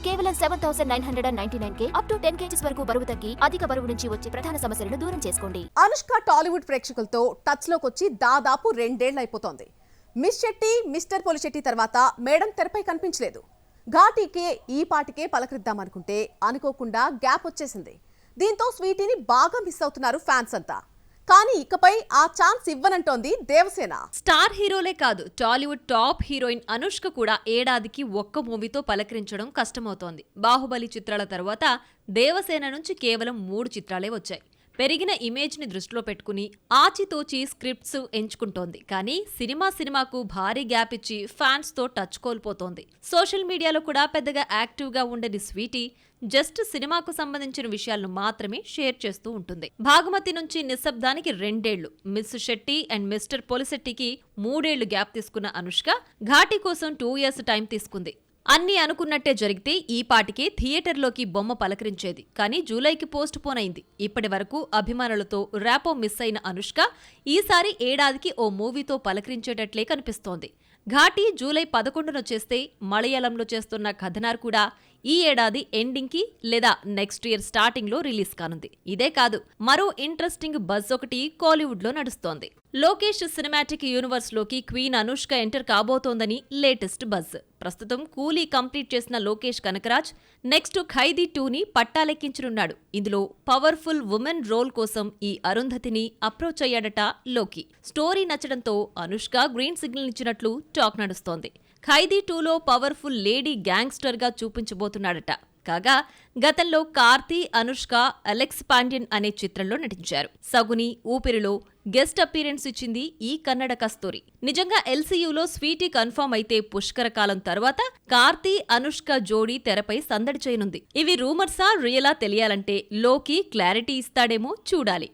కేవలం 7,999K up to 10 kgs వరకు బరువు తగ్గి అధిక బరువు నుంచి వచ్చే ప్రధాన సమస్యలను దూరం చేసుకోండి. అనుష్క టాలీవుడ్ ప్రేక్షకులతో టచ్ లోకి వచ్చి దాదాపు 2 ఏళ్లు అయిపోతోంది. మిస్ శెట్టి, మిస్టర్ పోలిశెట్టి తర్వాత మేడం తెరపై కనిపించలేదు. ఘాటీకే ఈ పాటికే పలకరిద్దామనుకుంటే అనుకోకుండా గ్యాప్ వచ్చేసింది. దీంతో స్వీటీని బాగా మిస్ అవుతున్నారు ఫ్యాన్స్ అంతా. కానీ ఇకపై ఆ ఛాన్స్ ఇవ్వనంటోంది దేవసేన. స్టార్ హీరోలే కాదు, టాలీవుడ్ టాప్ హీరోయిన్ అనుష్క కూడా ఏడాదికి ఒక్క మూవీతో పలకరించడం కష్టమవుతోంది. బాహుబలి చిత్రాల తర్వాత దేవసేన నుంచి కేవలం 3 చిత్రాలే వచ్చాయి. పెరిగిన ఇమేజ్ ని దృష్టిలో పెట్టుకుని ఆచితూచి స్క్రిప్ట్స్ ఎంచుకుంటోంది. కానీ సినిమాకు భారీ గ్యాప్ ఇచ్చి ఫ్యాన్స్ తో టచ్ కోల్పోతోంది. సోషల్ మీడియాలో కూడా పెద్దగా యాక్టివ్ గా ఉండని స్వీటీ జస్ట్ సినిమాకు సంబంధించిన విషయాలను మాత్రమే షేర్ చేస్తూ ఉంటుంది. భాగమతి నుంచి నిశ్శబ్దానికి 2 ఏళ్లు, మిస్ శెట్టి అండ్ మిస్టర్ పోలిశెట్టికి 3 ఏళ్లు గ్యాప్ తీసుకున్న అనుష్క ఘాటీ కోసం 2 years టైం తీసుకుంది. అన్నీ అనుకున్నట్టే జరిగితే ఈ పాటికే థియేటర్లోకి బొమ్మ పలకరించేది. కానీ జూలైకి పోస్ట్ పోన్ అయింది. ఇప్పటి వరకు అభిమానులతో ర్యాపో మిస్ అయిన అనుష్క ఈసారి ఏడాదికి ఓ మూవీతో పలకరించేటట్లే కనిపిస్తోంది. ఘాటీ జూలై 11న చేస్తే మలయాళంలో చేస్తున్న కథనార్ కూడా ఈ ఏడాది ఎండింగ్ కి లేదా నెక్స్ట్ ఇయర్ స్టార్టింగ్ లో రిలీజ్ కానుంది. ఇదే కాదు, మరో ఇంట్రెస్టింగ్ బజ్ ఒకటి కోలీవుడ్ లో నడుస్తోంది. లోకేష్ సినిమాటిక్ యూనివర్స్ లోకి క్వీన్ అనుష్క ఎంటర్ కాబోతోందని లేటెస్ట్ బజ్. ప్రస్తుతం కూలీ కంప్లీట్ చేసిన లోకేష్ కనకరాజ్ నెక్స్ట్ ఖైదీ 2ని పట్టాలెక్కించనున్నాడు. ఇందులో పవర్ఫుల్ ఉమెన్ రోల్ కోసం ఈ అరుంధతిని అప్రోచ్ అయ్యాడట లోకి. స్టోరీ నచ్చడంతో అనుష్క గ్రీన్ సిగ్నల్ ఇచ్చినట్లు టాక్ నడుస్తోంది. ఖైదీ 2లో పవర్ఫుల్ లేడీ గ్యాంగ్స్టర్ గా చూపించబోతున్నాడట. కాగా గతంలో కార్తీ, అనుష్క అలెక్స్ పాండ్యన్ అనే చిత్రంలో నటించారు. సగుని, ఊపిరిలో గెస్ట్ అపీరెన్స్ ఇచ్చింది ఈ కన్నడ కస్తూరి. నిజంగా ఎల్సీయూలో స్వీటీ కన్ఫర్మ్ అయితే పుష్కర కాలం తర్వాత కార్తీ, అనుష్క జోడీ తెరపై సందడి చేయనుంది. ఇవి రూమర్సా రియలా తెలియాలంటే లోకి క్లారిటీ ఇస్తాడేమో చూడాలి.